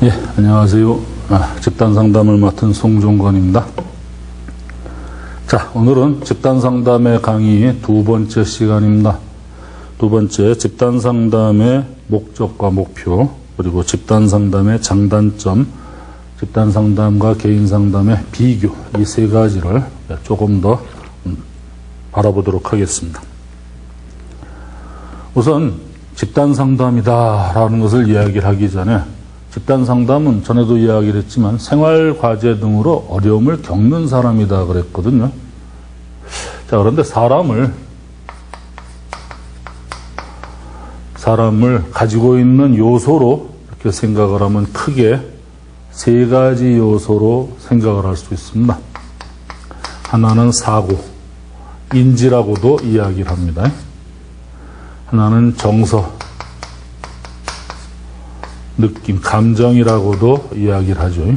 예, 안녕하세요. 집단상담을 맡은 송종건입니다. 자, 오늘은 집단상담의 강의 두 번째 시간입니다. 두 번째, 집단상담의 목적과 목표, 그리고 집단상담의 장단점, 집단상담과 개인상담의 비교, 이 세 가지를 조금 더 바라보도록 하겠습니다. 우선 집단상담이다라는 것을 이야기를 하기 전에, 집단상담은 전에도 이야기를 했지만 생활과제 등으로 어려움을 겪는 사람이다 그랬거든요. 자, 그런데 사람을 가지고 있는 요소로 이렇게 생각을 하면 크게 세 가지 요소로 생각을 할 수 있습니다. 하나는 사고, 인지라고도 이야기를 합니다. 하나는 정서, 느낌, 감정이라고도 이야기를 하죠.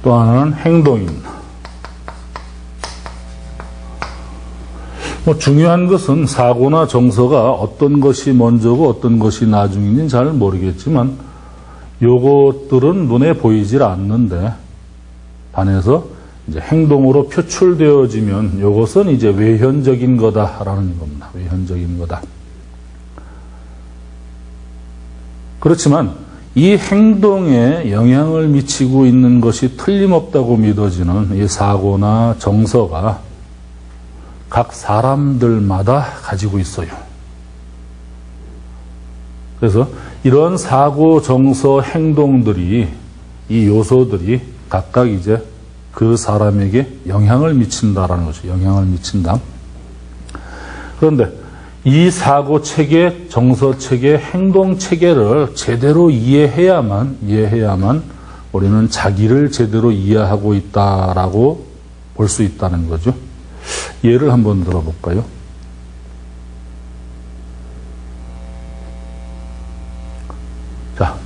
또 하나는 행동입니다. 중요한 것은 사고나 정서가 어떤 것이 먼저고 어떤 것이 나중인지는 잘 모르겠지만 요것들은 눈에 보이질 않는데 반해서 이제 행동으로 표출되어지면 요것은 이제 외현적인 거다라는 겁니다. 외현적인 거다. 그렇지만 이 행동에 영향을 미치고 있는 것이 틀림없다고 믿어지는 이 사고나 정서가 각 사람들마다 가지고 있어요. 그래서 이런 사고, 정서, 행동들이, 이 요소들이 각각 이제 그 사람에게 영향을 미친다라는 거죠. 영향을 미친다. 그런데 이 사고 체계, 정서 체계, 행동 체계를 제대로 이해해야만 우리는 자기를 제대로 이해하고 있다라고 볼 수 있다는 거죠. 예를 한번 들어볼까요? 자,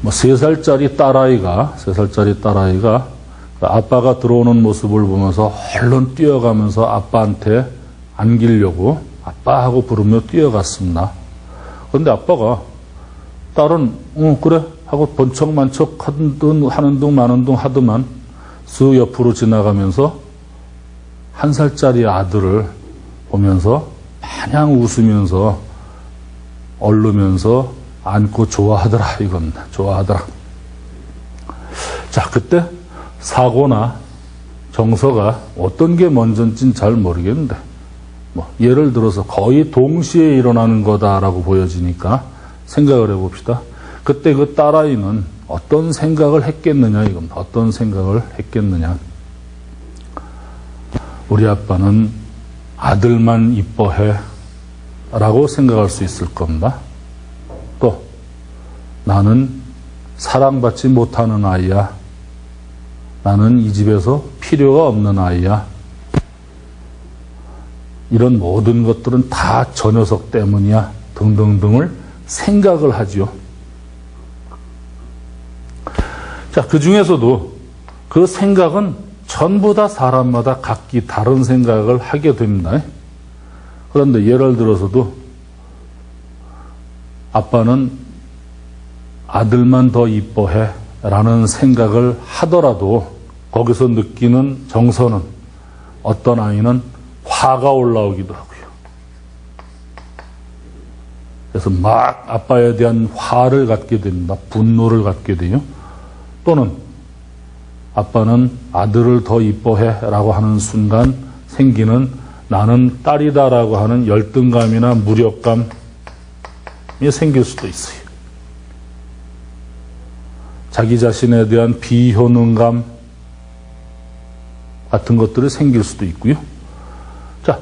3살짜리 딸아이가 아빠가 들어오는 모습을 보면서 얼른 뛰어가면서 아빠한테 안기려고 아빠 하고 부르며 뛰어갔습니다. 그런데 아빠가 딸은 그래 하고 번쩍만척 하는 둥 마는 둥 하더만 쓱 옆으로 지나가면서 1살짜리 아들을 보면서 마냥 웃으면서 얼르면서 안고 좋아하더라 이겁니다. 좋아하더라. 자, 그때 사고나 정서가 어떤 게 먼저인지는 잘 모르겠는데 예를 들어서 거의 동시에 일어나는 거다라고 보여지니까 생각을 해봅시다. 그때 그 딸아이는 어떤 생각을 했겠느냐 이겁니다. 어떤 생각을 했겠느냐. 우리 아빠는 아들만 이뻐해 라고 생각할 수 있을 겁니다. 또 나는 사랑받지 못하는 아이야. 나는 이 집에서 필요가 없는 아이야. 이런 모든 것들은 다 저 녀석 때문이야 등등등을 생각을 하지요. 자, 그 중에서도 그 생각은 전부 다 사람마다 각기 다른 생각을 하게 됩니다. 그런데 예를 들어서도 아빠는 아들만 더 이뻐해 라는 생각을 하더라도 거기서 느끼는 정서는 어떤 아이는 화가 올라오기도 하고요. 그래서 막 아빠에 대한 화를 갖게 됩니다. 분노를 갖게 돼요. 또는 아빠는 아들을 더 이뻐해 라고 하는 순간 생기는 나는 딸이다라고 하는 열등감이나 무력감이 생길 수도 있어요. 자기 자신에 대한 비효능감 같은 것들이 생길 수도 있고요. 자,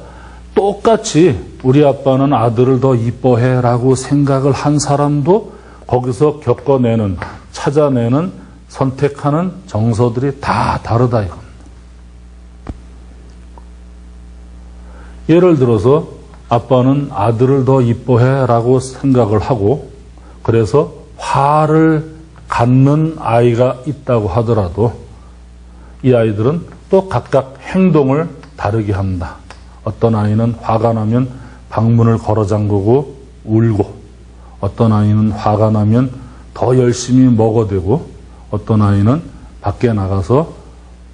똑같이 우리 아빠는 아들을 더 이뻐해 라고 생각을 한 사람도 거기서 겪어내는, 찾아내는, 선택하는 정서들이 다 다르다 이겁니다. 예를 들어서 아빠는 아들을 더 이뻐해 라고 생각을 하고 그래서 화를 갖는 아이가 있다고 하더라도 이 아이들은 또 각각 행동을 다르게 합니다. 어떤 아이는 화가 나면 방문을 걸어 잠그고 울고 어떤 아이는 화가 나면 더 열심히 먹어대고 어떤 아이는 밖에 나가서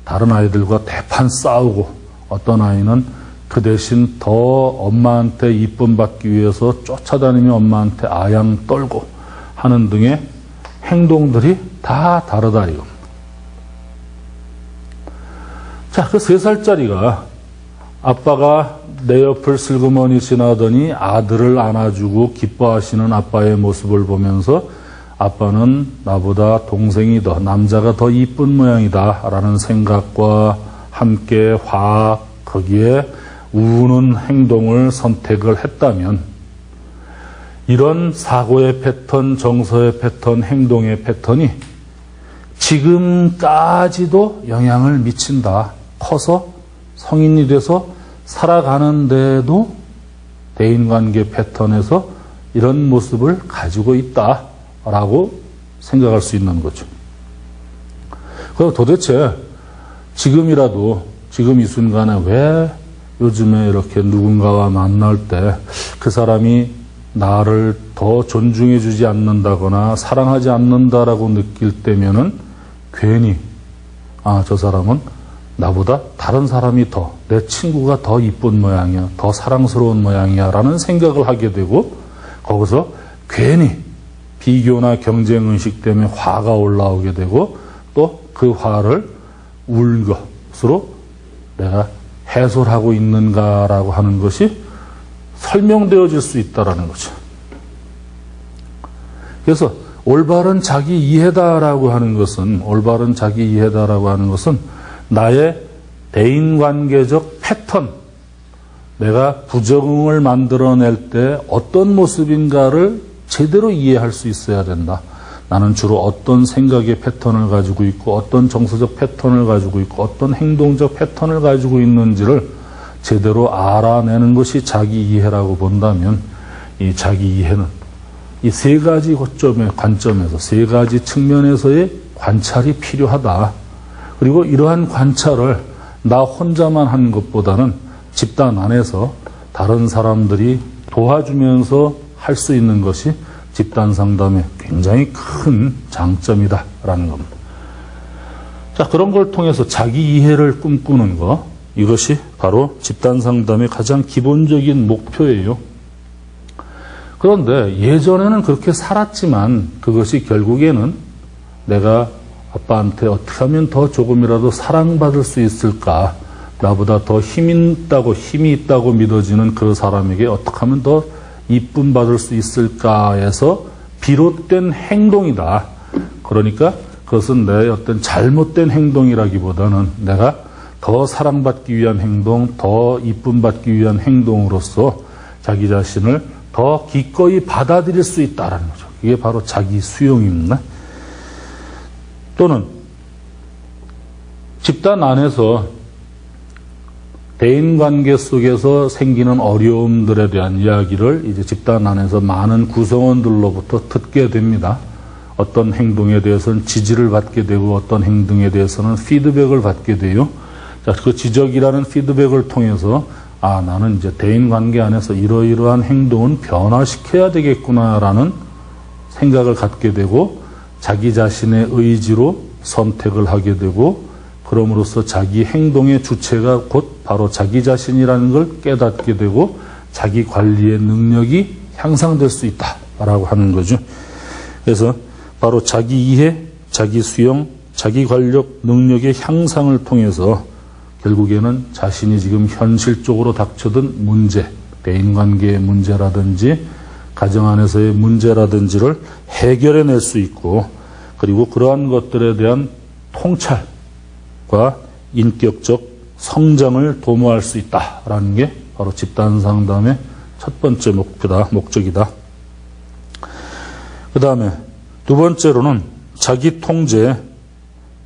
다른 아이들과 대판 싸우고 어떤 아이는 그 대신 더 엄마한테 이쁨 받기 위해서 쫓아다니며 엄마한테 아양 떨고 하는 등의 행동들이 다 다르다 이겁니다. 자, 그 3살짜리가 아빠가 내 옆을 슬그머니 지나더니 아들을 안아주고 기뻐하시는 아빠의 모습을 보면서 아빠는 나보다 동생이 더, 남자가 더 이쁜 모양이다 라는 생각과 함께 거기에 우는 행동을 선택을 했다면 이런 사고의 패턴, 정서의 패턴, 행동의 패턴이 지금까지도 영향을 미친다. 커서 성인이 돼서 살아가는데도 대인관계 패턴에서 이런 모습을 가지고 있다라고 생각할 수 있는 거죠. 그럼 도대체 지금이라도 지금 이 순간에 왜 요즘에 이렇게 누군가와 만날 때 그 사람이 나를 더 존중해 주지 않는다거나 사랑하지 않는다라고 느낄 때면은 괜히 저 사람은 나보다 다른 사람이 내 친구가 더 이쁜 모양이야, 더 사랑스러운 모양이야 라는 생각을 하게 되고 거기서 괜히 비교나 경쟁의식 때문에 화가 올라오게 되고 또 그 화를 울 것으로 내가 해소하고 있는가라고 하는 것이 설명되어질 수 있다라는 거죠. 그래서 올바른 자기 이해다라고 하는 것은 나의 대인관계적 패턴, 내가 부적응을 만들어낼 때 어떤 모습인가를 제대로 이해할 수 있어야 된다. 나는 주로 어떤 생각의 패턴을 가지고 있고 어떤 정서적 패턴을 가지고 있고 어떤 행동적 패턴을 가지고 있는지를 제대로 알아내는 것이 자기 이해라고 본다면 이 자기 이해는 이 3가지 관점에서 3가지 측면에서의 관찰이 필요하다. 그리고 이러한 관찰을 나 혼자만 하는 것보다는 집단 안에서 다른 사람들이 도와주면서 할 수 있는 것이 집단 상담의 굉장히 큰 장점이다라는 겁니다. 자, 그런 걸 통해서 자기 이해를 꿈꾸는 것, 이것이 바로 집단 상담의 가장 기본적인 목표예요. 그런데 예전에는 그렇게 살았지만 그것이 결국에는 내가 아빠한테 어떻게 하면 더 조금이라도 사랑받을 수 있을까? 나보다 더 힘이 있다고 믿어지는 그 사람에게 어떻게 하면 더 이쁨 받을 수 있을까에서 비롯된 행동이다. 그러니까 그것은 내 어떤 잘못된 행동이라기보다는 내가 더 사랑받기 위한 행동, 더 이쁨 받기 위한 행동으로서 자기 자신을 더 기꺼이 받아들일 수 있다는 거죠. 이게 바로 자기 수용입니다. 또는 집단 안에서 대인관계 속에서 생기는 어려움들에 대한 이야기를 이제 집단 안에서 많은 구성원들로부터 듣게 됩니다. 어떤 행동에 대해서는 지지를 받게 되고 어떤 행동에 대해서는 피드백을 받게 돼요. 자, 그 지적이라는 피드백을 통해서 나는 이제 대인관계 안에서 이러이러한 행동은 변화시켜야 되겠구나라는 생각을 갖게 되고 자기 자신의 의지로 선택을 하게 되고 그럼으로써 자기 행동의 주체가 곧 바로 자기 자신이라는 걸 깨닫게 되고 자기 관리의 능력이 향상될 수 있다라고 하는 거죠. 그래서 바로 자기 이해, 자기 수용, 자기 관력 능력의 향상을 통해서 결국에는 자신이 지금 현실적으로 닥쳐든 문제, 대인관계의 문제라든지 가정 안에서의 문제라든지를 해결해낼 수 있고 그리고 그러한 것들에 대한 통찰과 인격적 성장을 도모할 수 있다라는 게 바로 집단 상담의 첫 번째 목적이다. 그 다음에 두 번째로는 자기 통제,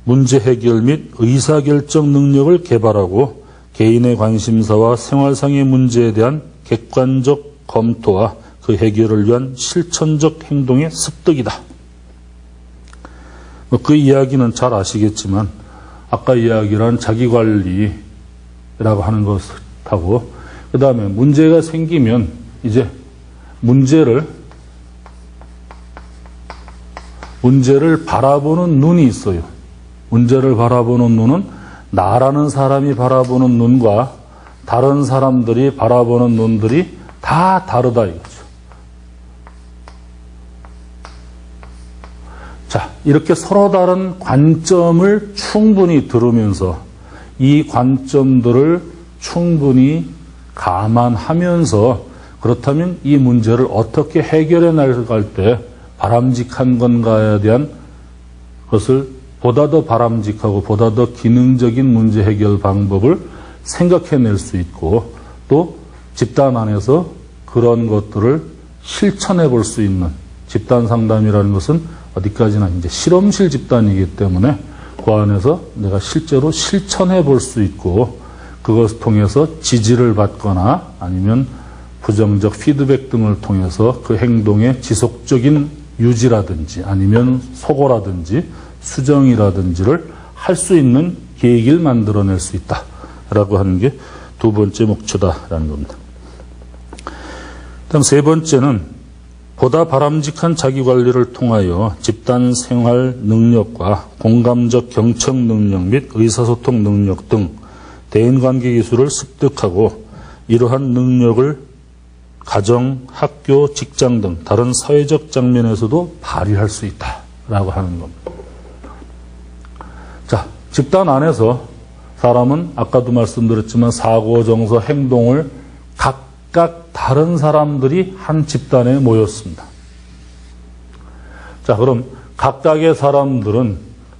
문제 해결 및 의사결정 능력을 개발하고 개인의 관심사와 생활상의 문제에 대한 객관적 검토와 그 해결을 위한 실천적 행동의 습득이다. 그 이야기는 잘 아시겠지만 아까 이야기한 자기관리라고 하는 것하고 그 다음에 문제가 생기면 이제 문제를 문제를 바라보는 눈이 있어요. 문제를 바라보는 눈은 나라는 사람이 바라보는 눈과 다른 사람들이 바라보는 눈들이 다 다르다 이거죠. 자, 이렇게 서로 다른 관점을 충분히 들으면서 이 관점들을 충분히 감안하면서 그렇다면 이 문제를 어떻게 해결해 나갈 때 바람직한 건가에 대한 것을 보다 더 바람직하고 보다 더 기능적인 문제 해결 방법을 생각해낼 수 있고 또 집단 안에서 그런 것들을 실천해 볼 수 있는 집단 상담이라는 것은 어디까지나 이제 실험실 집단이기 때문에 그 안에서 내가 실제로 실천해 볼 수 있고 그것을 통해서 지지를 받거나 아니면 부정적 피드백 등을 통해서 그 행동의 지속적인 유지라든지 아니면 소거라든지 수정이라든지를 할 수 있는 계기를 만들어낼 수 있다라고 하는 게 두 번째 목표다라는 겁니다. 다음 세 번째는 보다 바람직한 자기관리를 통하여 집단 생활 능력과 공감적 경청 능력 및 의사소통 능력 등 대인관계 기술을 습득하고 이러한 능력을 가정, 학교, 직장 등 다른 사회적 장면에서도 발휘할 수 있다라고 하는 겁니다. 자, 집단 안에서 사람은 아까도 말씀드렸지만 사고, 정서, 행동을 각각 다른 사람들이 한 집단에 모였습니다. 자, 그럼 각각의 사람들은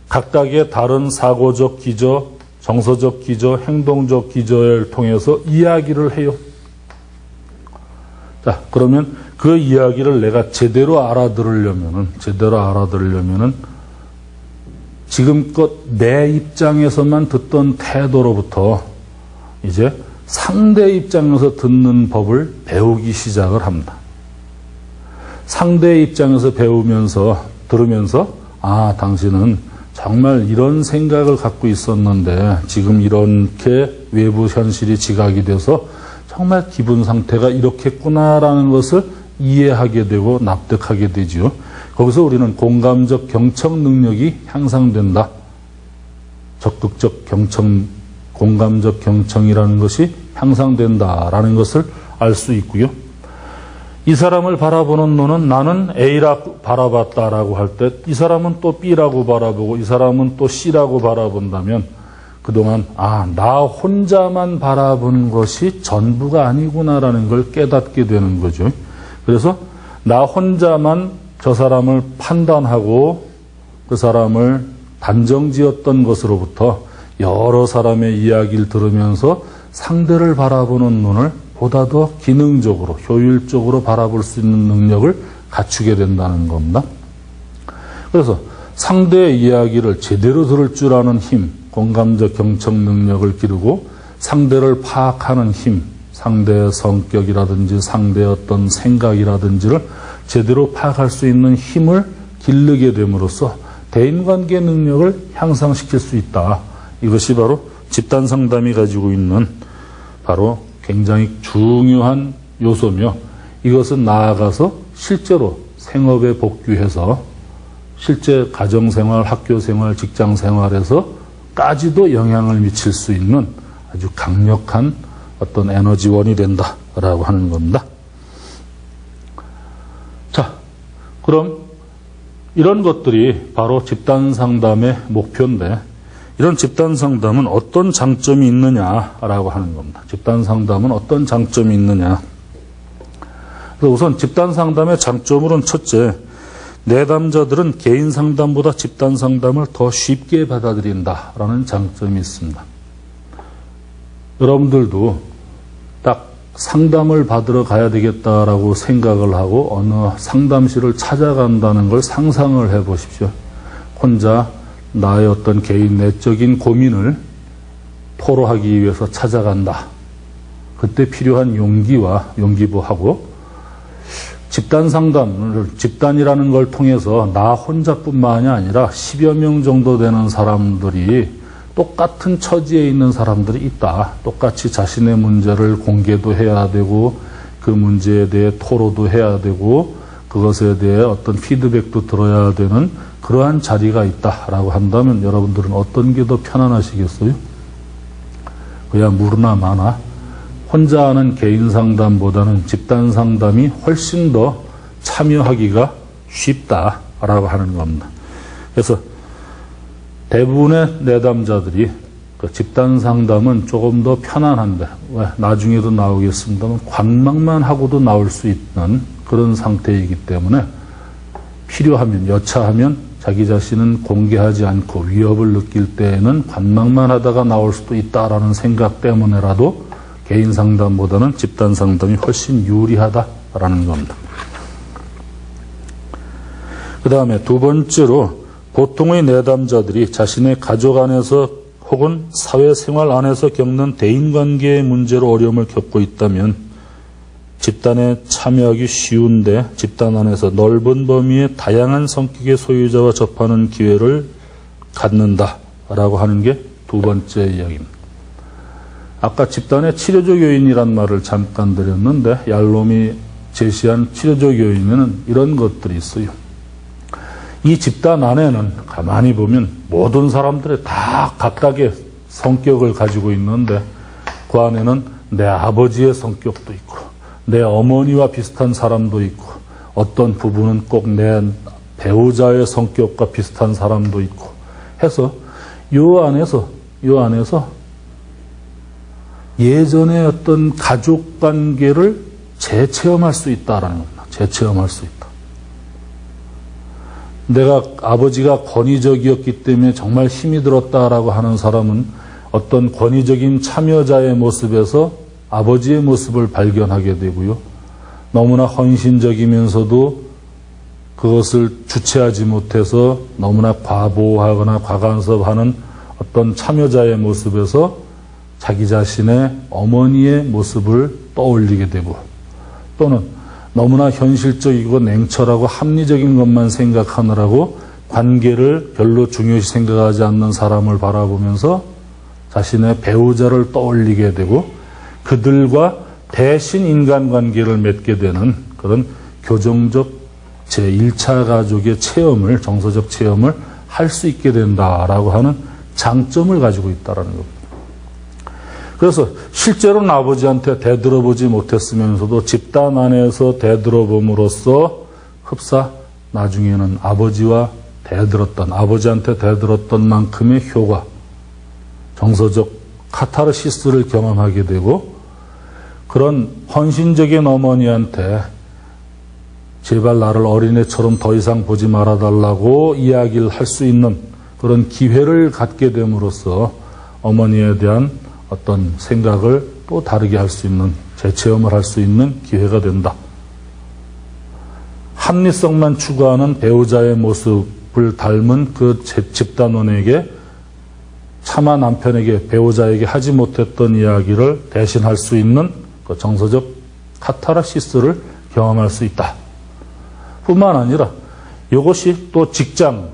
각각의 다른 사고적 기저, 정서적 기저, 행동적 기저를 통해서 이야기를 해요. 자, 그러면 그 이야기를 내가 제대로 알아들으려면은 지금껏 내 입장에서만 듣던 태도로부터 이제 상대 입장에서 듣는 법을 배우기 시작을 합니다. 상대 입장에서 들으면서 아, 당신은 정말 이런 생각을 갖고 있었는데 지금 이렇게 외부 현실이 지각이 돼서 정말 기분 상태가 이렇겠구나라는 것을 이해하게 되고 납득하게 되지요. 거기서 우리는 공감적 경청 능력이 향상된다. 적극적 경청, 공감적 경청이라는 것이 향상된다라는 것을 알 수 있고요. 이 사람을 바라보는 눈은 나는 A라고 바라봤다라고 할 때 이 사람은 또 B라고 바라보고 이 사람은 또 C라고 바라본다면 그동안 나 혼자만 바라본 것이 전부가 아니구나라는 걸 깨닫게 되는 거죠. 그래서 나 혼자만 저 사람을 판단하고 그 사람을 단정지었던 것으로부터 여러 사람의 이야기를 들으면서 상대를 바라보는 눈을 보다 더 기능적으로 효율적으로 바라볼 수 있는 능력을 갖추게 된다는 겁니다. 그래서 상대의 이야기를 제대로 들을 줄 아는 힘, 공감적 경청 능력을 기르고 상대를 파악하는 힘, 상대의 성격이라든지 상대의 어떤 생각이라든지를 제대로 파악할 수 있는 힘을 기르게 됨으로써 대인관계 능력을 향상시킬 수 있다. 이것이 바로 집단 상담이 가지고 있는 바로 굉장히 중요한 요소며 이것은 나아가서 실제로 생업에 복귀해서 실제 가정생활, 학교생활, 직장생활에서까지도 영향을 미칠 수 있는 아주 강력한 어떤 에너지원이 된다라고 하는 겁니다. 자, 그럼 이런 것들이 바로 집단 상담의 목표인데 이런 집단 상담은 어떤 장점이 있느냐라고 하는 겁니다. 집단 상담은 어떤 장점이 있느냐. 그래서 우선 집단 상담의 장점으로는 첫째, 내담자들은 개인 상담보다 집단 상담을 더 쉽게 받아들인다라는 장점이 있습니다. 여러분들도 딱 상담을 받으러 가야 되겠다라고 생각을 하고 어느 상담실을 찾아간다는 걸 상상을 해 보십시오. 혼자 나의 어떤 개인 내적인 고민을 토로하기 위해서 찾아간다. 그때 필요한 용기부하고 집단 상담을 집단이라는 걸 통해서 나 혼자뿐만이 아니라 10여 명 정도 되는 사람들이 똑같은 처지에 있는 사람들이 있다. 똑같이 자신의 문제를 공개도 해야 되고 그 문제에 대해 토로도 해야 되고 그것에 대해 어떤 피드백도 들어야 되는 그러한 자리가 있다라고 한다면 여러분들은 어떤 게 더 편안하시겠어요? 그야 무르나 마나 혼자 하는 개인 상담보다는 집단 상담이 훨씬 더 참여하기가 쉽다라고 하는 겁니다. 그래서 대부분의 내담자들이 그 집단 상담은 조금 더 편안한데, 왜? 나중에도 나오겠습니다만 관망만 하고도 나올 수 있는 그런 상태이기 때문에 필요하면, 여차하면 자기 자신은 공개하지 않고 위협을 느낄 때에는 관망만 하다가 나올 수도 있다라는 생각 때문에라도 개인 상담보다는 집단 상담이 훨씬 유리하다라는 겁니다. 그 다음에 두 번째로 보통의 내담자들이 자신의 가족 안에서 혹은 사회생활 안에서 겪는 대인관계의 문제로 어려움을 겪고 있다면 집단에 참여하기 쉬운데 집단 안에서 넓은 범위의 다양한 성격의 소유자와 접하는 기회를 갖는다라고 하는 게 두 번째 이야기입니다. 아까 집단의 치료적 요인이란 말을 잠깐 드렸는데 얄롬이 제시한 치료적 요인에는 이런 것들이 있어요. 이 집단 안에는 가만히 보면 모든 사람들이 다 각각의 성격을 가지고 있는데 그 안에는 내 아버지의 성격도 있고 내 어머니와 비슷한 사람도 있고 어떤 부분은 꼭 내 배우자의 성격과 비슷한 사람도 있고 해서 요 안에서 예전의 어떤 가족 관계를 재체험할 수 있다라는 겁니다. 재체험할 수 있다. 내가 아버지가 권위적이었기 때문에 정말 힘이 들었다라고 하는 사람은 어떤 권위적인 참여자의 모습에서 아버지의 모습을 발견하게 되고요. 너무나 헌신적이면서도 그것을 주체하지 못해서 너무나 과보하거나 과간섭하는 어떤 참여자의 모습에서 자기 자신의 어머니의 모습을 떠올리게 되고 또는 너무나 현실적이고 냉철하고 합리적인 것만 생각하느라고 관계를 별로 중요시 생각하지 않는 사람을 바라보면서 자신의 배우자를 떠올리게 되고 그들과 대신 인간관계를 맺게 되는 그런 교정적 제1차 가족의 체험을, 정서적 체험을 할 수 있게 된다라고 하는 장점을 가지고 있다는 겁니다. 그래서 실제로는 아버지한테 대들어보지 못했으면서도 집단 안에서 대들어봄으로써 흡사 나중에는 아버지한테 대들었던 만큼의 효과, 정서적 카타르시스를 경험하게 되고 그런 헌신적인 어머니한테 제발 나를 어린애처럼 더 이상 보지 말아달라고 이야기를 할 수 있는 그런 기회를 갖게 됨으로써 어머니에 대한 어떤 생각을 또 다르게 할 수 있는, 재체험을 할 수 있는 기회가 된다. 합리성만 추구하는 배우자의 모습을 닮은 그 집단원에게 차마 남편에게, 배우자에게 하지 못했던 이야기를 대신 할 수 있는 그 정서적 카타르시스를 경험할 수 있다. 뿐만 아니라 이것이 또 직장,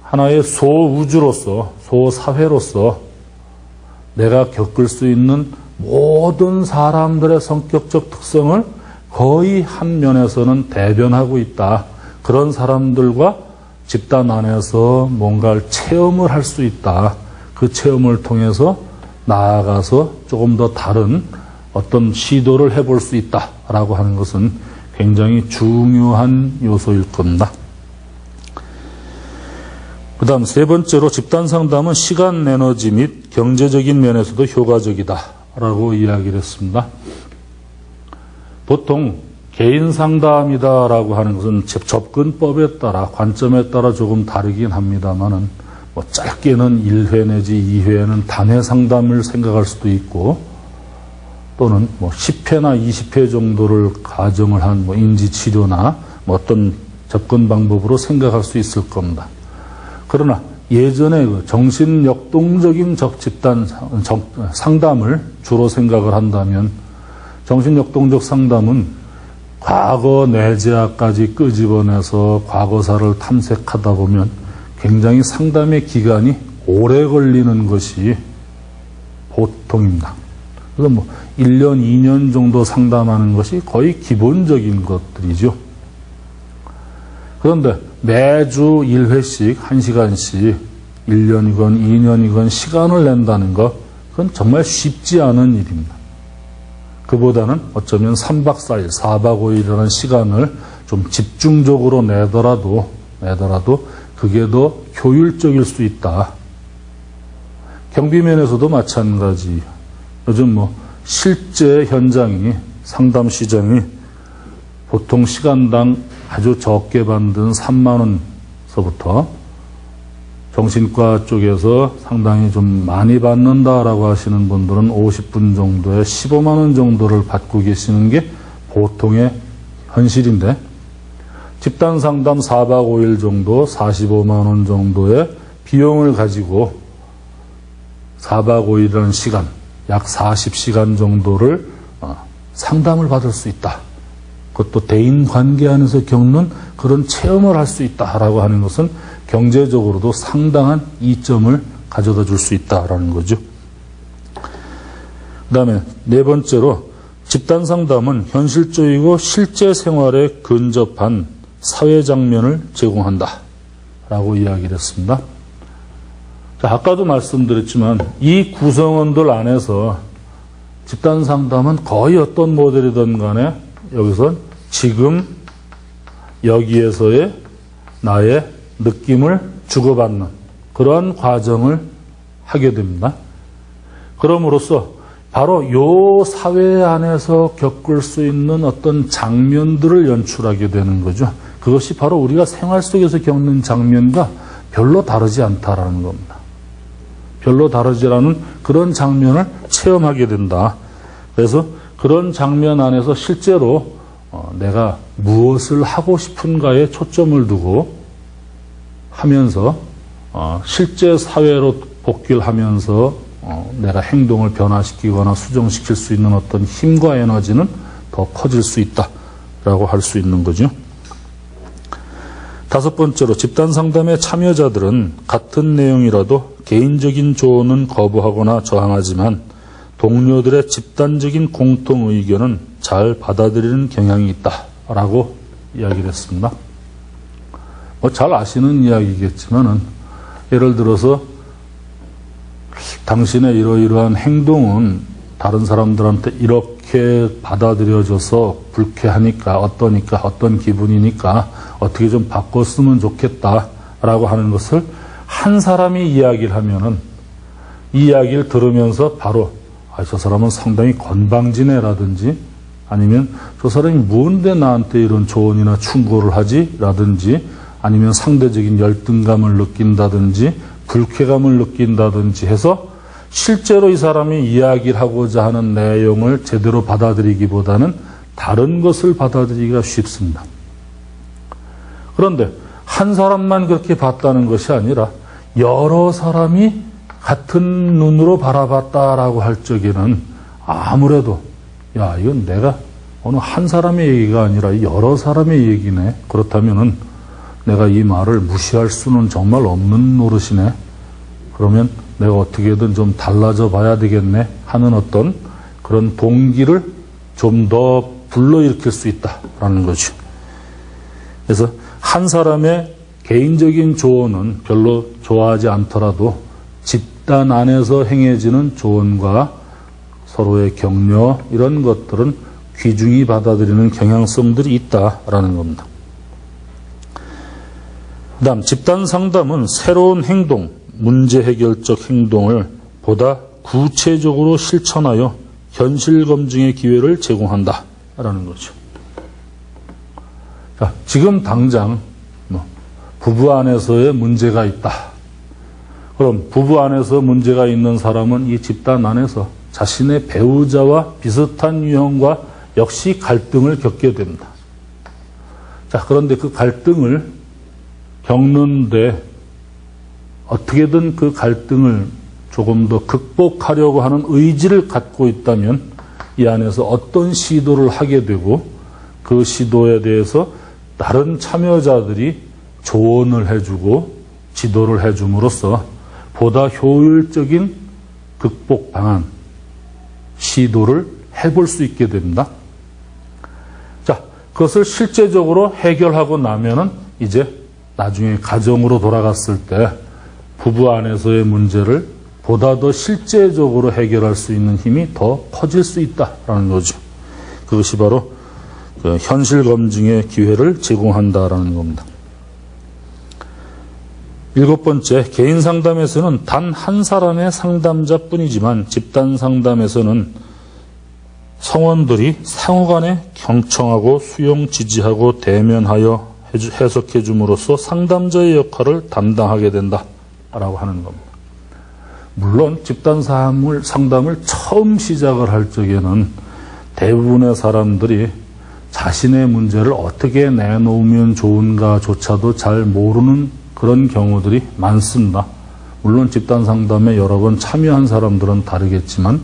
하나의 소우주로서, 소사회로서 내가 겪을 수 있는 모든 사람들의 성격적 특성을 거의 한 면에서는 대변하고 있다. 그런 사람들과 집단 안에서 뭔가를 체험을 할 수 있다. 그 체험을 통해서 나아가서 조금 더 다른 어떤 시도를 해볼 수 있다라고 하는 것은 굉장히 중요한 요소일 겁니다. 그 다음 세 번째로 집단 상담은 시간, 에너지 및 경제적인 면에서도 효과적이다라고 이야기를 했습니다. 보통 개인 상담이다라고 하는 것은 접근법에 따라, 관점에 따라 조금 다르긴 합니다만은 뭐 짧게는 1회 내지 2회는 단회 상담을 생각할 수도 있고 또는 뭐 10회나 20회 정도를 가정을 한 뭐 인지치료나 뭐 어떤 접근 방법으로 생각할 수 있을 겁니다. 그러나 예전에 그 정신역동적인 집단 상담을 주로 생각을 한다면 정신역동적 상담은 과거 내재화까지 끄집어내서 과거사를 탐색하다 보면 굉장히 상담의 기간이 오래 걸리는 것이 보통입니다. 그래서 뭐 1년, 2년 정도 상담하는 것이 거의 기본적인 것들이죠. 그런데 매주 1회씩 1시간씩 1년이건 2년이건 시간을 낸다는 것, 그건 정말 쉽지 않은 일입니다. 그보다는 어쩌면 3박 4일, 4박 5일이라는 시간을 좀 집중적으로 내더라도 그게 더 효율적일 수 있다. 경비면에서도 마찬가지. 요즘 실제 현장이, 상담 시장이 보통 시간당 아주 적게 받는 3만 원서부터 정신과 쪽에서 상당히 좀 많이 받는다라고 하시는 분들은 50분 정도에 15만 원 정도를 받고 계시는 게 보통의 현실인데, 집단 상담 4박 5일 정도 45만 원 정도의 비용을 가지고 4박 5일이라는 시간, 약 40시간 정도를 상담을 받을 수 있다. 그것도 대인 관계 안에서 겪는 그런 체험을 할 수 있다라고 하는 것은 경제적으로도 상당한 이점을 가져다 줄 수 있다라는 거죠. 그 다음에 네 번째로, 집단 상담은 현실적이고 실제 생활에 근접한 사회 장면을 제공한다 라고 이야기를 했습니다. 자, 아까도 말씀드렸지만 이 구성원들 안에서 집단 상담은 거의 어떤 모델이든 간에 여기서 지금 여기에서의 나의 느낌을 주고받는 그러한 과정을 하게 됩니다. 그럼으로써 바로 이 사회 안에서 겪을 수 있는 어떤 장면들을 연출하게 되는 거죠. 그것이 바로 우리가 생활 속에서 겪는 장면과 별로 다르지 않다라는 겁니다. 별로 다르지 않은 그런 장면을 체험하게 된다. 그래서 그런 장면 안에서 실제로 내가 무엇을 하고 싶은가에 초점을 두고 하면서 실제 사회로 복귀를 하면서 내가 행동을 변화시키거나 수정시킬 수 있는 어떤 힘과 에너지는 더 커질 수 있다라고 할 수 있는 거죠. 다섯 번째로, 집단 상담의 참여자들은 같은 내용이라도 개인적인 조언은 거부하거나 저항하지만 동료들의 집단적인 공통 의견은 잘 받아들이는 경향이 있다라고 이야기를 했습니다. 잘 아시는 이야기겠지만은, 예를 들어서 당신의 이러이러한 행동은 다른 사람들한테 이렇게 받아들여져서 불쾌하니까, 어떠니까, 어떤 기분이니까 어떻게 좀 바꿨으면 좋겠다라고 하는 것을 한 사람이 이야기를 하면은, 이 이야기를 들으면서 바로 저 사람은 상당히 건방지네라든지, 아니면 저 사람이 뭔데 나한테 이런 조언이나 충고를 하지? 라든지, 아니면 상대적인 열등감을 느낀다든지 불쾌감을 느낀다든지 해서 실제로 이 사람이 이야기를 하고자 하는 내용을 제대로 받아들이기보다는 다른 것을 받아들이기가 쉽습니다. 그런데 한 사람만 그렇게 봤다는 것이 아니라 여러 사람이 같은 눈으로 바라봤다라고 할 적에는 아무래도 이건 내가 어느 한 사람의 얘기가 아니라 여러 사람의 얘기네. 그렇다면은 내가 이 말을 무시할 수는 정말 없는 노릇이네. 그러면 내가 어떻게든 좀 달라져 봐야 되겠네 하는 어떤 그런 동기를 좀 더 불러일으킬 수 있다라는 거죠. 그래서 한 사람의 개인적인 조언은 별로 좋아하지 않더라도 집단 안에서 행해지는 조언과 서로의 격려, 이런 것들은 귀중히 받아들이는 경향성들이 있다라는 겁니다. 그 다음, 집단 상담은 새로운 행동, 문제 해결적 행동을 보다 구체적으로 실천하여 현실 검증의 기회를 제공한다라는 거죠. 자, 지금 당장 부부 안에서의 문제가 있다. 그럼 부부 안에서 문제가 있는 사람은 이 집단 안에서 자신의 배우자와 비슷한 유형과 역시 갈등을 겪게 됩니다. 자, 그런데 그 갈등을 겪는데 어떻게든 그 갈등을 조금 더 극복하려고 하는 의지를 갖고 있다면 이 안에서 어떤 시도를 하게 되고 그 시도에 대해서 다른 참여자들이 조언을 해주고 지도를 해줌으로써 보다 효율적인 극복 방안, 시도를 해볼 수 있게 됩니다. 자, 그것을 실제적으로 해결하고 나면은 이제 나중에 가정으로 돌아갔을 때 부부 안에서의 문제를 보다 더 실제적으로 해결할 수 있는 힘이 더 커질 수 있다라는 거죠. 그것이 바로 그 현실 검증의 기회를 제공한다라는 겁니다. 7번째, 개인 상담에서는 단 한 사람의 상담자뿐이지만 집단 상담에서는 성원들이 상호간에 경청하고 수용, 지지하고 대면하여 해석해 줌으로써 상담자의 역할을 담당하게 된다라고 하는 겁니다. 물론 집단 상담을 처음 시작을 할 적에는 대부분의 사람들이 자신의 문제를 어떻게 내놓으면 좋은가조차도 잘 모르는 그런 경우들이 많습니다. 물론 집단 상담에 여러 번 참여한 사람들은 다르겠지만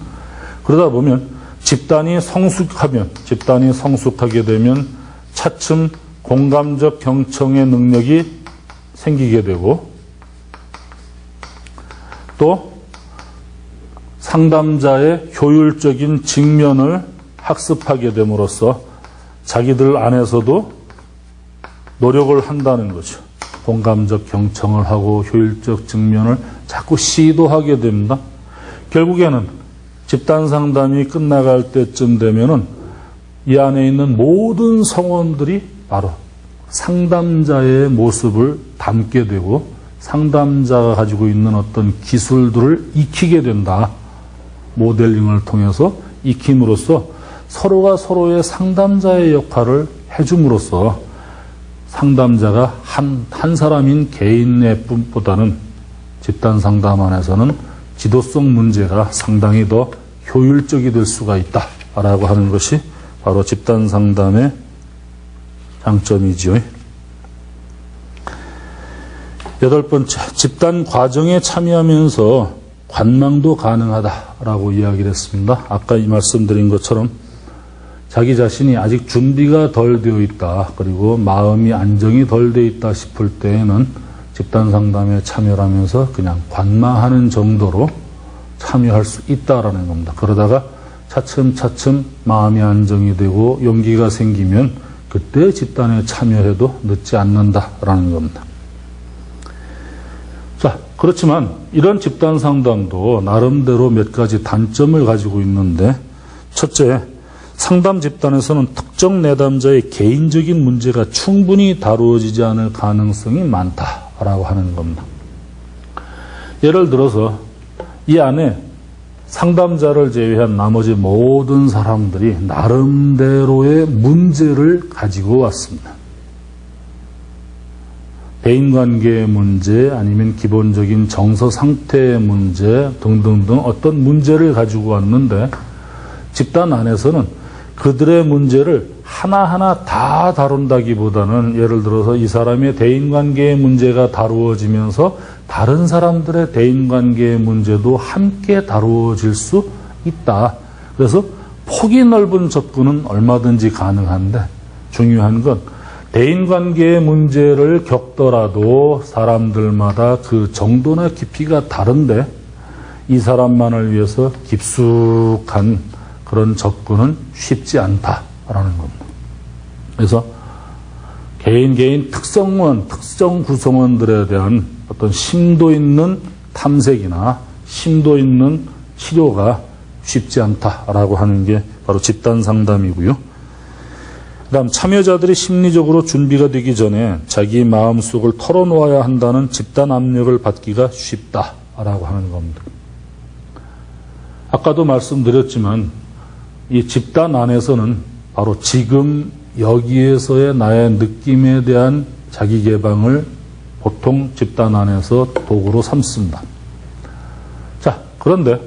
그러다 보면 집단이 성숙하게 되면 차츰 공감적 경청의 능력이 생기게 되고 또 상담자의 효율적인 직면을 학습하게 됨으로써 자기들 안에서도 노력을 한다는 거죠. 공감적 경청을 하고 효율적 직면을 자꾸 시도하게 됩니다. 결국에는 집단 상담이 끝나갈 때쯤 되면은 이 안에 있는 모든 성원들이 바로 상담자의 모습을 담게 되고 상담자가 가지고 있는 어떤 기술들을 익히게 된다. 모델링을 통해서 익힘으로써 서로가 서로의 상담자의 역할을 해줌으로써 상담자가 한 사람인 개인의 뿐보다는 집단 상담 안에서는 지도성 문제가 상당히 더 효율적이 될 수가 있다라고 하는 것이 바로 집단 상담의 장점이지요. 8번째, 집단 과정에 참여하면서 관망도 가능하다라고 이야기를 했습니다. 아까 이 말씀드린 것처럼 자기 자신이 아직 준비가 덜 되어 있다, 그리고 마음이 안정이 덜 되어 있다 싶을 때에는 집단 상담에 참여를 하면서 그냥 관망하는 정도로 참여할 수 있다라는 겁니다. 그러다가 차츰차츰 마음이 안정이 되고 용기가 생기면 그때 집단에 참여해도 늦지 않는다라는 겁니다. 자, 그렇지만 이런 집단 상담도 나름대로 몇 가지 단점을 가지고 있는데, 첫째, 상담 집단에서는 특정 내담자의 개인적인 문제가 충분히 다루어지지 않을 가능성이 많다라고 하는 겁니다. 예를 들어서 이 안에 상담자를 제외한 나머지 모든 사람들이 나름대로의 문제를 가지고 왔습니다. 대인관계의 문제, 아니면 기본적인 정서 상태의 문제 등등등 어떤 문제를 가지고 왔는데, 집단 안에서는 그들의 문제를 하나하나 다 다룬다기보다는 예를 들어서 이 사람의 대인관계의 문제가 다루어지면서 다른 사람들의 대인관계의 문제도 함께 다루어질 수 있다. 그래서 폭이 넓은 접근은 얼마든지 가능한데, 중요한 건 대인관계의 문제를 겪더라도 사람들마다 그 정도나 깊이가 다른데 이 사람만을 위해서 깊숙한 그런 접근은 쉽지 않다라는 겁니다. 그래서 개인 특정 구성원들에 대한 어떤 심도 있는 탐색이나 심도 있는 치료가 쉽지 않다라고 하는 게 바로 집단 상담이고요. 그다음 참여자들이 심리적으로 준비가 되기 전에 자기 마음속을 털어놓아야 한다는 집단 압력을 받기가 쉽다라고 하는 겁니다. 아까도 말씀드렸지만 이 집단 안에서는 바로 지금 여기에서의 나의 느낌에 대한 자기 개방을 보통 집단 안에서 도구로 삼습니다. 자, 그런데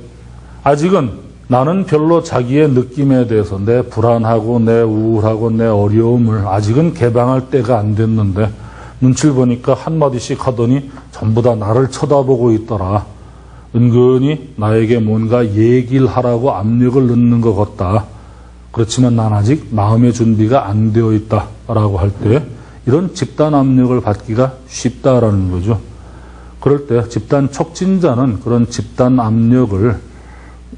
아직은 나는 별로 자기의 느낌에 대해서 내 불안하고 내 우울하고 내 어려움을 아직은 개방할 때가 안 됐는데 눈치를 보니까 한마디씩 하더니 전부 다 나를 쳐다보고 있더라. 은근히 나에게 뭔가 얘기를 하라고 압력을 넣는 것 같다. 그렇지만 난 아직 마음의 준비가 안 되어 있다라고 할 때 이런 집단 압력을 받기가 쉽다라는 거죠. 그럴 때 집단 촉진자는 그런 집단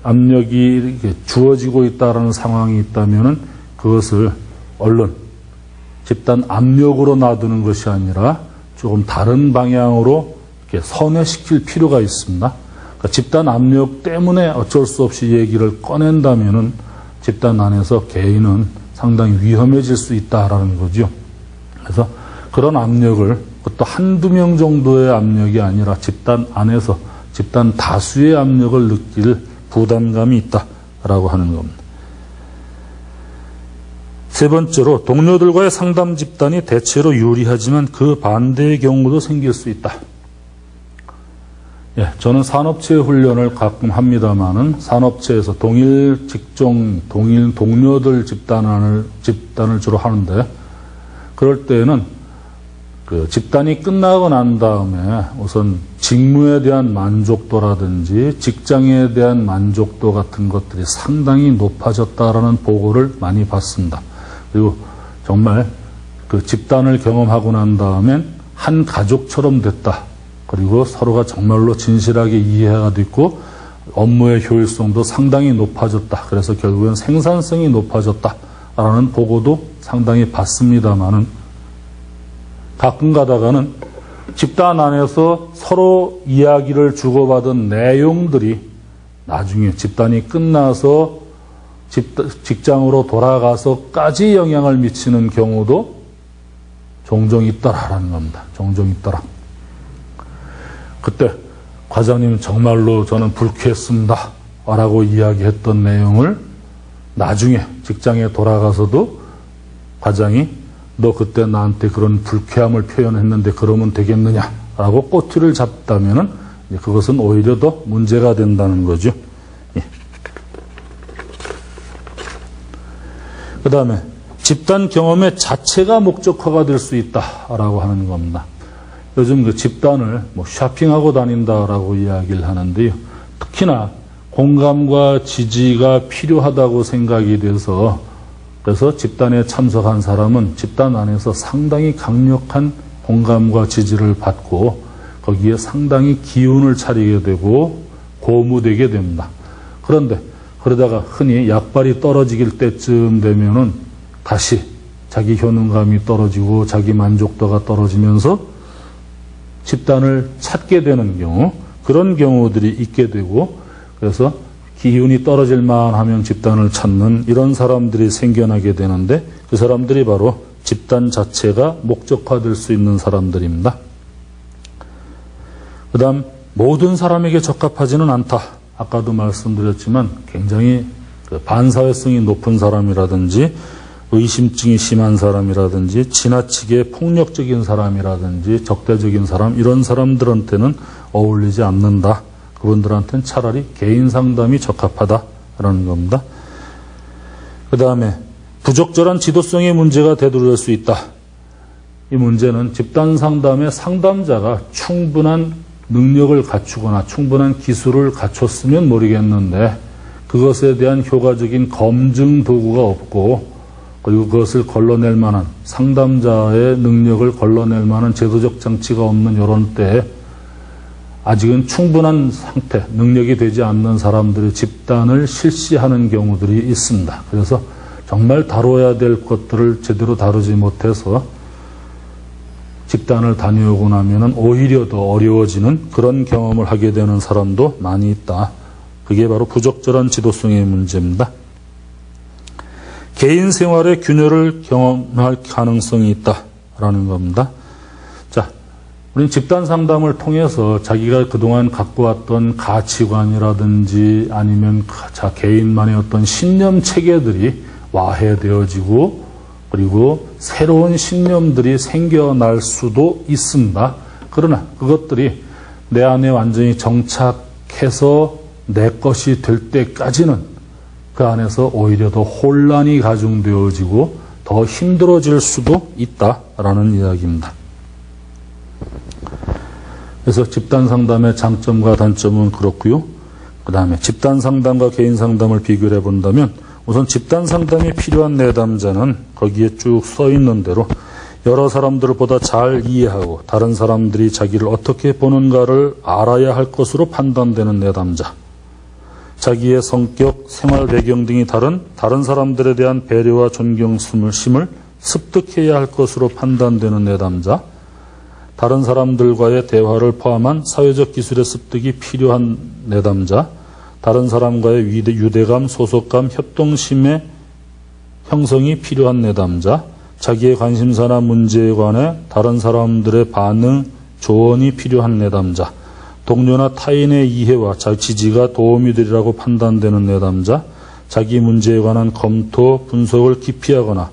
압력이 이렇게 주어지고 있다라는 상황이 있다면은 그것을 얼른 집단 압력으로 놔두는 것이 아니라 조금 다른 방향으로 이렇게 선회시킬 필요가 있습니다. 그러니까 집단 압력 때문에 어쩔 수 없이 얘기를 꺼낸다면은 집단 안에서 개인은 상당히 위험해질 수 있다라는 거죠. 그래서 그런 압력을 또 한두 명 정도의 압력이 아니라 집단 안에서 집단 다수의 압력을 느낄 부담감이 있다라고 하는 겁니다. 세 번째로 동료들과의 상담 집단이 대체로 유리하지만 그 반대의 경우도 생길 수 있다. 예, 저는 산업체 훈련을 가끔 합니다만은 산업체에서 동일 직종, 동일 동료들 집단을 주로 하는데 그럴 때에는 그 집단이 끝나고 난 다음에 우선 직무에 대한 만족도라든지 직장에 대한 만족도 같은 것들이 상당히 높아졌다라는 보고를 많이 받습니다. 그리고 정말 그 집단을 경험하고 난 다음엔 한 가족처럼 됐다. 그리고 서로가 정말로 진실하게 이해가 됐고 업무의 효율성도 상당히 높아졌다. 그래서 결국엔 생산성이 높아졌다라는 보고도 상당히 받습니다만은 가끔 가다가는 집단 안에서 서로 이야기를 주고받은 내용들이 나중에 집단이 끝나서 직장으로 돌아가서까지 영향을 미치는 경우도 종종 있더라라는 겁니다. 종종 있더라. 그때 과장님 정말로 저는 불쾌했습니다 라고 이야기했던 내용을 나중에 직장에 돌아가서도 과장이 너 그때 나한테 그런 불쾌함을 표현했는데 그러면 되겠느냐 라고 꼬투리를 잡다면은 그것은 오히려 더 문제가 된다는 거죠. 예. 그 다음에 집단 경험의 자체가 목적화가 될 수 있다라고 하는 겁니다. 요즘 그 집단을 쇼핑하고 다닌다라고 이야기를 하는데요. 특히나 공감과 지지가 필요하다고 생각이 돼서 그래서 집단에 참석한 사람은 집단 안에서 상당히 강력한 공감과 지지를 받고 거기에 상당히 기운을 차리게 되고 고무되게 됩니다. 그런데 그러다가 흔히 약발이 떨어질 때쯤 되면은 다시 자기 효능감이 떨어지고 자기 만족도가 떨어지면서 집단을 찾게 되는 경우, 그런 경우들이 있게 되고, 그래서 기운이 떨어질 만하면 집단을 찾는 이런 사람들이 생겨나게 되는데, 그 사람들이 바로 집단 자체가 목적화될 수 있는 사람들입니다. 그 다음, 모든 사람에게 적합하지는 않다. 아까도 말씀드렸지만 굉장히 반사회성이 높은 사람이라든지 의심증이 심한 사람이라든지 지나치게 폭력적인 사람이라든지 적대적인 사람, 이런 사람들한테는 어울리지 않는다. 그분들한테는 차라리 개인 상담이 적합하다라는 겁니다. 그 다음에 부적절한 지도성의 문제가 되돌릴 수 있다. 이 문제는 집단 상담의 상담자가 충분한 능력을 갖추거나 충분한 기술을 갖췄으면 모르겠는데 그것에 대한 효과적인 검증 도구가 없고 그리고 그것을 걸러낼 만한 상담자의 능력을 걸러낼 만한 제도적 장치가 없는 이런 때에 아직은 충분한 상태, 능력이 되지 않는 사람들의 집단을 실시하는 경우들이 있습니다. 그래서 정말 다뤄야 될 것들을 제대로 다루지 못해서 집단을 다녀오고 나면은 오히려 더 어려워지는 그런 경험을 하게 되는 사람도 많이 있다. 그게 바로 부적절한 지도성의 문제입니다. 개인 생활의 균열을 경험할 가능성이 있다라는 겁니다. 자, 우리는 집단 상담을 통해서 자기가 그동안 갖고 왔던 가치관이라든지 아니면 개인만의 어떤 신념 체계들이 와해되어지고 그리고 새로운 신념들이 생겨날 수도 있습니다. 그러나 그것들이 내 안에 완전히 정착해서 내 것이 될 때까지는 그 안에서 오히려 더 혼란이 가중되어지고 더 힘들어질 수도 있다라는 이야기입니다. 그래서 집단 상담의 장점과 단점은 그렇고요. 그 다음에 집단 상담과 개인 상담을 비교해 본다면 우선 집단 상담이 필요한 내담자는 거기에 쭉 써 있는 대로 여러 사람들보다 잘 이해하고 다른 사람들이 자기를 어떻게 보는가를 알아야 할 것으로 판단되는 내담자, 자기의 성격, 생활 배경 등이 다른 사람들에 대한 배려와 존경심을 습득해야 할 것으로 판단되는 내담자, 다른 사람들과의 대화를 포함한 사회적 기술의 습득이 필요한 내담자, 다른 사람과의 유대감, 소속감, 협동심의 형성이 필요한 내담자, 자기의 관심사나 문제에 관해 다른 사람들의 반응, 조언이 필요한 내담자, 동료나 타인의 이해와 지지가 도움이 되리라고 판단되는 내담자, 자기 문제에 관한 검토, 분석을 깊이 하거나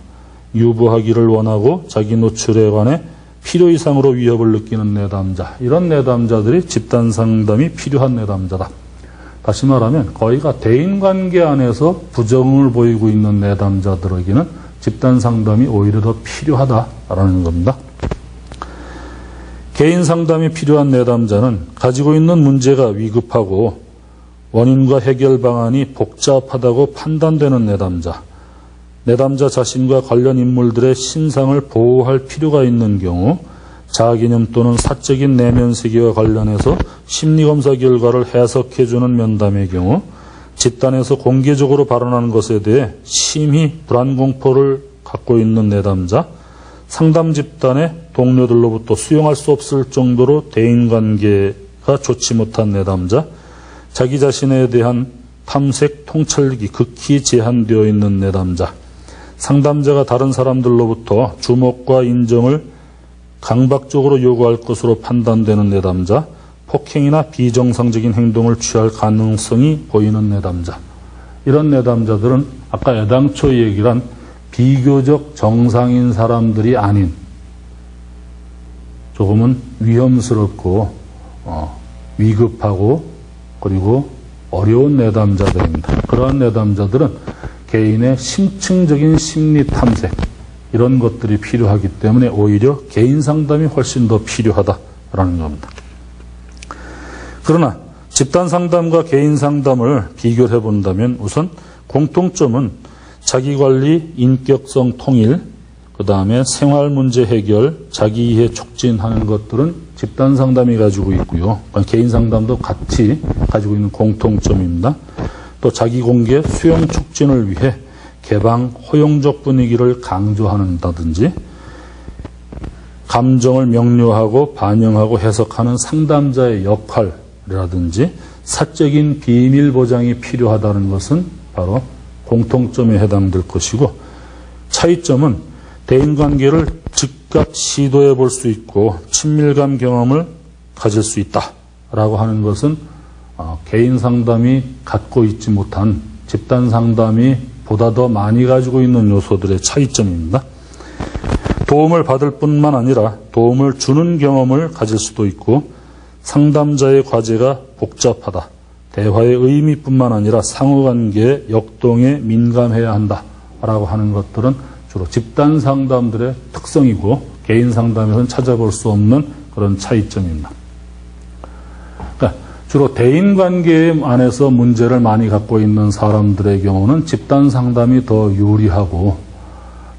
유보하기를 원하고 자기 노출에 관해 필요 이상으로 위협을 느끼는 내담자, 이런 내담자들이 집단 상담이 필요한 내담자다. 다시 말하면 거의가 대인관계 안에서 부정을 보이고 있는 내담자들에게는 집단 상담이 오히려 더 필요하다라는 겁니다. 개인 상담이 필요한 내담자는 가지고 있는 문제가 위급하고 원인과 해결 방안이 복잡하다고 판단되는 내담자, 내담자 자신과 관련 인물들의 신상을 보호할 필요가 있는 경우, 자아개념 또는 사적인 내면 세계와 관련해서 심리검사 결과를 해석해주는 면담의 경우, 집단에서 공개적으로 발언하는 것에 대해 심히 불안공포를 갖고 있는 내담자, 상담 집단의 동료들로부터 수용할 수 없을 정도로 대인관계가 좋지 못한 내담자, 자기 자신에 대한 탐색, 통찰력이 극히 제한되어 있는 내담자, 상담자가 다른 사람들로부터 주목과 인정을 강박적으로 요구할 것으로 판단되는 내담자, 폭행이나 비정상적인 행동을 취할 가능성이 보이는 내담자. 이런 내담자들은 아까 애당초 얘기한 비교적 정상인 사람들이 아닌 조금은 위험스럽고 위급하고 그리고 어려운 내담자들입니다. 그러한 내담자들은 개인의 심층적인 심리 탐색, 이런 것들이 필요하기 때문에 오히려 개인 상담이 훨씬 더 필요하다라는 겁니다. 그러나 집단 상담과 개인 상담을 비교해 본다면 우선 공통점은 자기관리, 인격성 통일, 그 다음에 생활 문제 해결, 자기 이해 촉진하는 것들은 집단 상담이 가지고 있고요. 개인 상담도 같이 가지고 있는 공통점입니다. 또 자기 공개, 수용 촉진을 위해 개방, 허용적 분위기를 강조한다든지, 감정을 명료하고 반영하고 해석하는 상담자의 역할이라든지, 사적인 비밀 보장이 필요하다는 것은 바로 공통점에 해당될 것이고, 차이점은 대인관계를 즉각 시도해 볼 수 있고 친밀감 경험을 가질 수 있다라고 하는 것은 개인 상담이 갖고 있지 못한 집단 상담이 보다 더 많이 가지고 있는 요소들의 차이점입니다. 도움을 받을 뿐만 아니라 도움을 주는 경험을 가질 수도 있고, 상담자의 과제가 복잡하다, 대화의 의미뿐만 아니라 상호관계의 역동에 민감해야 한다라고 하는 것들은 주로 집단 상담들의 특성이고 개인 상담에서는 찾아볼 수 없는 그런 차이점입니다. 그러니까 주로 대인관계 안에서 문제를 많이 갖고 있는 사람들의 경우는 집단 상담이 더 유리하고,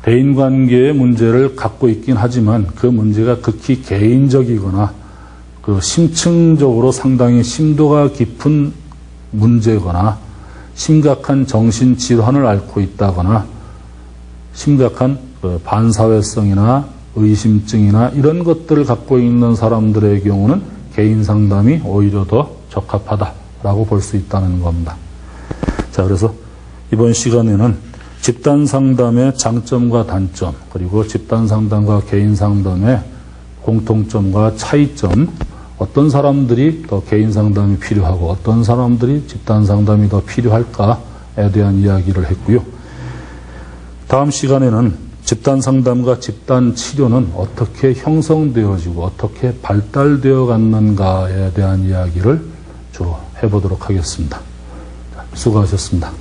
대인관계의 문제를 갖고 있긴 하지만 그 문제가 극히 개인적이거나 그 심층적으로 상당히 심도가 깊은 문제거나 심각한 정신질환을 앓고 있다거나 심각한 반사회성이나 의심증이나 이런 것들을 갖고 있는 사람들의 경우는 개인 상담이 오히려 더 적합하다라고 볼 수 있다는 겁니다. 자, 그래서 이번 시간에는 집단 상담의 장점과 단점, 그리고 집단 상담과 개인 상담의 공통점과 차이점, 어떤 사람들이 더 개인 상담이 필요하고 어떤 사람들이 집단 상담이 더 필요할까에 대한 이야기를 했고요. 다음 시간에는 집단 상담과 집단 치료는 어떻게 형성되어지고 어떻게 발달되어 갔는가에 대한 이야기를 주로 해보도록 하겠습니다. 수고하셨습니다.